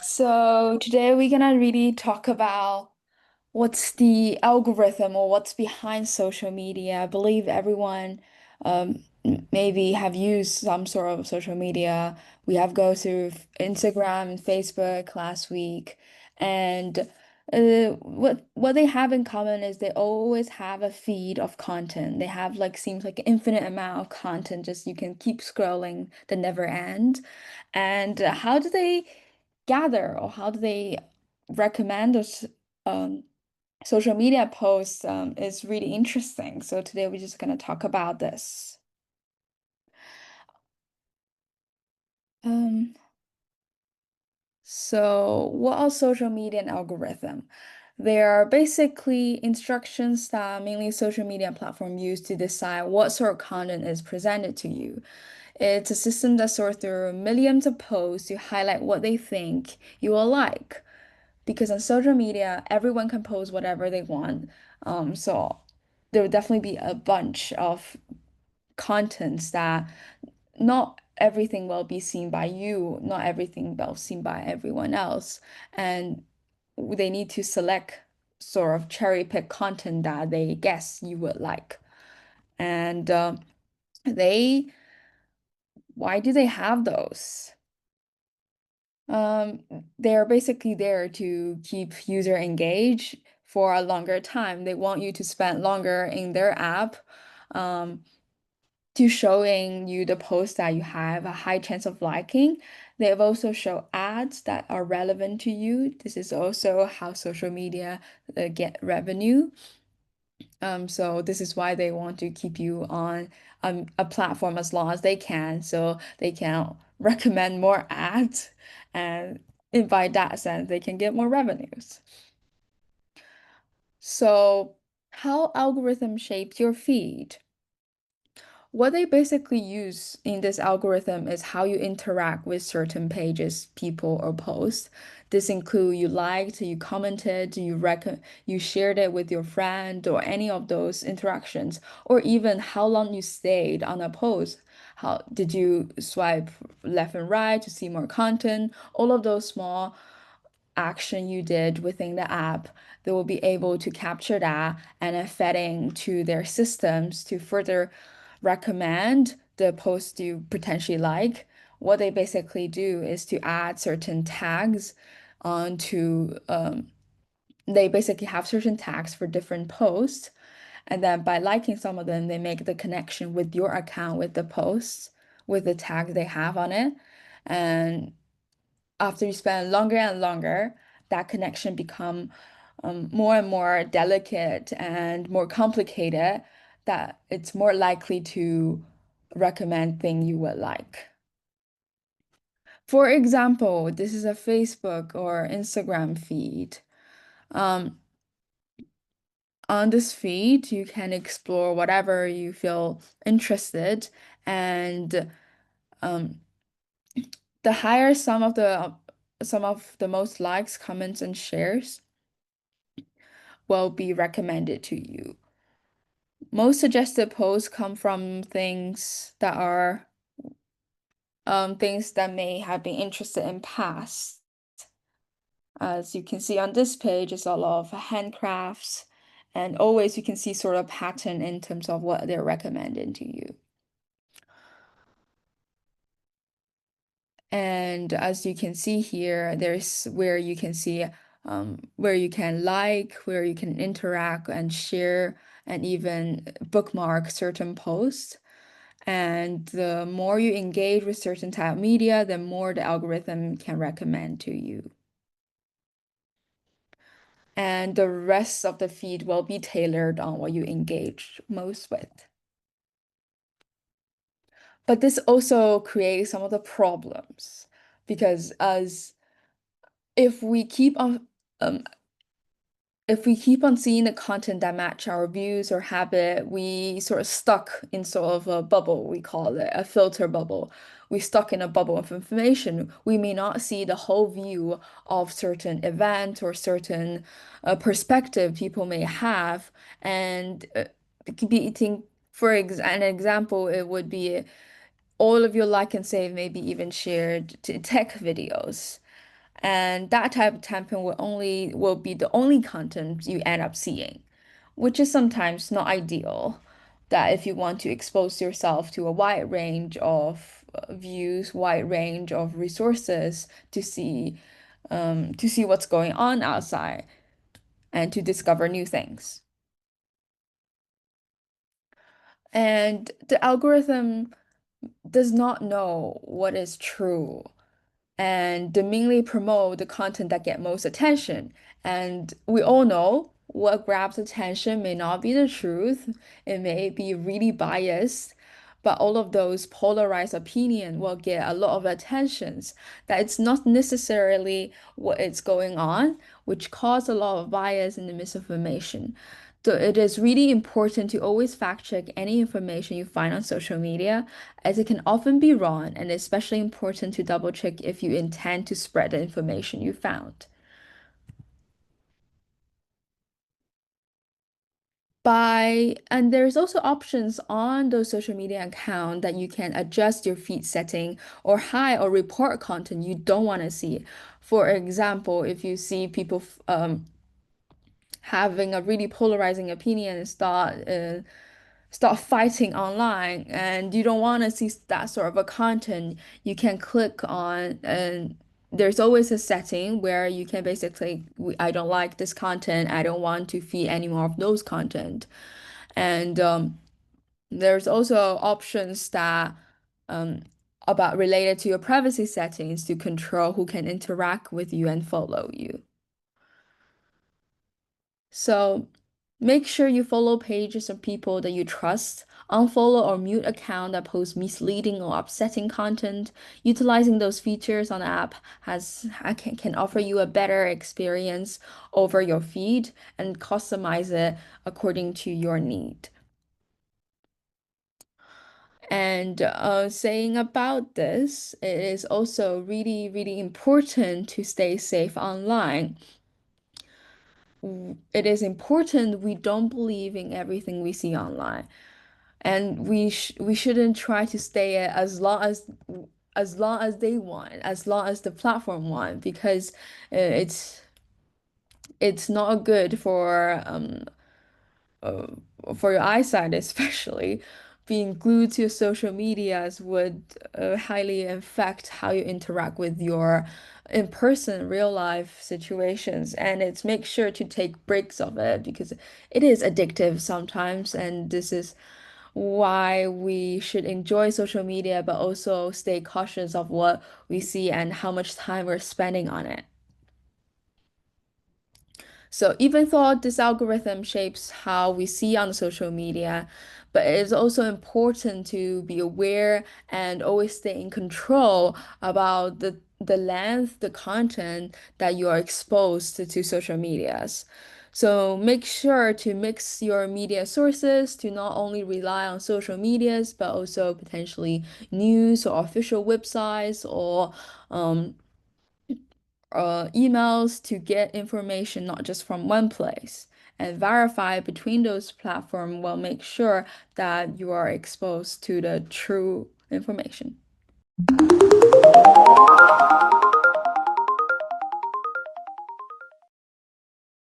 So today we're gonna really talk about what's the algorithm or what's behind social media. I believe everyone maybe have used some sort of social media. We have go through Instagram and Facebook last week, and what they have in common is they always have a feed of content. They have like seems like an infinite amount of content, just you can keep scrolling that never end. And how do they gather or how do they recommend us um, social media posts is really interesting. So today we're just going to talk about this. Um, so what are social media and algorithm? They are basically instructions that mainly social media platform use to decide what sort of content is presented to you. It's a system that sorts through millions of posts to highlight what they think you will like. Because on social media, everyone can post whatever they want. So there will definitely be a bunch of contents that not everything will be seen by you, not everything will be seen by everyone else. And they need to select sort of cherry pick content that they guess you would like. And they, why do they have those? Um, they're basically there to keep user engaged for a longer time. They want you to spend longer in their app, um, to showing you the post that you have a high chance of liking. They've also show ads that are relevant to you. This is also how social media get revenue. So this is why they want to keep you on a platform as long as they can, so they can recommend more ads, and by that sense, they can get more revenues. So how algorithm shapes your feed? What they basically use in this algorithm is how you interact with certain pages, people, or posts. This include you liked, you commented, you shared it with your friend, or any of those interactions, or even how long you stayed on a post. How did you swipe left and right to see more content? All of those small action you did within the app, they will be able to capture that and then feeding to their systems to further recommend the post you potentially like. What they basically do is to add certain tags onto, they basically have certain tags for different posts. And then by liking some of them, they make the connection with your account, with the posts, with the tag they have on it. And after you spend longer and longer, that connection become more and more delicate and more complicated, that it's more likely to recommend thing you would like. For example, this is a Facebook or Instagram feed. Um, on this feed, you can explore whatever you feel interested, and um, the higher some of the most likes, comments, and shares will be recommended to you. Most suggested posts come from things that may have been interested in past. As you can see on this page, it's a lot of handcrafts, and always you can see sort of pattern in terms of what they're recommending to you. And as you can see here, there's where you can see where you can like, where you can interact and share, and even bookmark certain posts. And the more you engage with certain type of media, the more the algorithm can recommend to you. And the rest of the feed will be tailored on what you engage most with. But this also creates some of the problems because as if we keep on um, if we keep on seeing the content that match our views or habit, we sort of stuck in sort of a bubble, we call it a filter bubble. We stuck in a bubble of information. We may not see the whole view of certain event or certain perspective people may have, and For ex an example, it would be all of your like and save, maybe even shared tech videos. And that type of campaign will be the only content you end up seeing, which is sometimes not ideal. That if you want to expose yourself to a wide range of views, wide range of resources to see what's going on outside and to discover new things. And the algorithm does not know what is true and they mainly promote the content that get most attention. And we all know what grabs attention may not be the truth. It may be really biased, but all of those polarized opinion will get a lot of attentions. That it's not necessarily what is going on, which cause a lot of bias and misinformation. So it is really important to always fact check any information you find on social media, as it can often be wrong, and especially important to double check if you intend to spread the information you found. And there's also options on those social media account that you can adjust your feed setting or hide or report content you don't want to see. For example, if you see people having a really polarizing opinion and start fighting online and you don't want to see that sort of a content, you can click on and there's always a setting where you can basically, I don't like this content, I don't want to feed any more of those content. And there's also options that um, about related to your privacy settings to control who can interact with you and follow you. So make sure you follow pages of people that you trust. Unfollow or mute account that post misleading or upsetting content. Utilizing those features on the app can offer you a better experience over your feed and customize it according to your need. And saying about this, it is also really, really important to stay safe online. It is important we don't believe in everything we see online, and we shouldn't try to stay it as long as they want, as long as the platform want, because it's not good uh, for your eyesight, especially. Being glued to your social medias would highly affect how you interact with your in-person real life situations. And it's make sure to take breaks of it because it is addictive sometimes. And this is why we should enjoy social media, but also stay cautious of what we see and how much time we're spending on it. So even though this algorithm shapes how we see on social media, but it is also important to be aware and always stay in control about the length, the content that you are exposed to social medias. So make sure to mix your media sources to not only rely on social medias, but also potentially news or official websites or um, emails to get information not just from one place and verify between those platforms will make sure that you are exposed to the true information.